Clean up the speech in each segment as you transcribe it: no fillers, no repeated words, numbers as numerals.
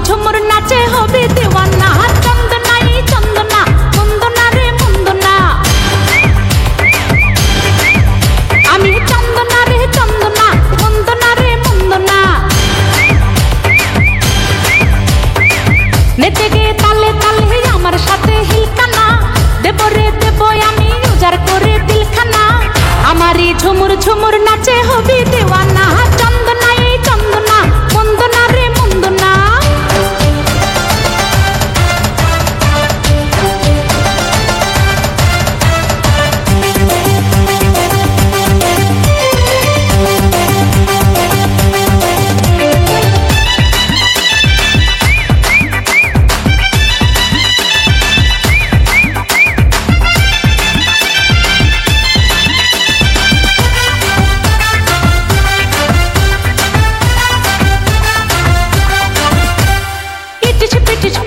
ঝুমুর নাচে হবি দিওয়ানা। চন্দনাই চন্দনা বন্দনা রে বন্দনা, আমি চন্দনা রে চন্দনা বন্দনা রে বন্দনা। নেচে গে তালে তালে আমার সাথে হিলকানা, দেব রে দেব আমি উজাড় করে দিলখানা। আমারই ঝুমুর ঝুমুর নাচে হবি দিওয়ানা। চন্দনাই চন্দনা বন্দনা রে বন্দনা।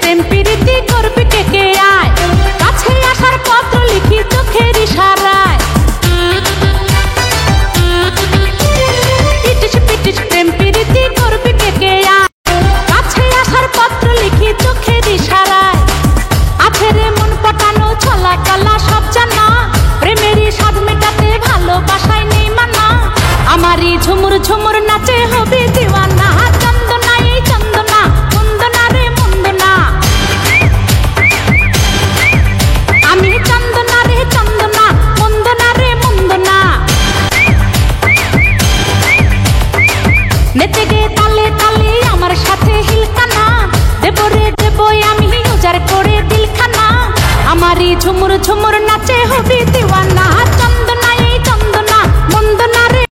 প্রেম প্রীতি করবি কে কে আয়, কাছে আসার পত্র লিখি চোখের ইশারায়। ইটিস পিটিস প্রেম প্রীতি করবি কে কে আয়, কাছে আসার পত্র লিখি চোখের ইশারায়। আছে রে মন পটানো ছলা কলা সব জানা, প্রেমেরই স্বাদ মেটাতে ভালোবাসায় নেই মানা। আমারই ঝুমুর ঝুমুর নাচে হবি দিওয়ানা। চন্দনাই চন্দনা বন্দনা রে বন্দনা, আমি চন্দনা রে চন্দনা বন্দনা রে বন্দনা। নেচে গে তালে তালে আমার সাথে হিলকানা, দেব রে দেব আমি উজাড় করে দিলখানা। আমারই ঝুমুর ঝুমুর নাচে হবি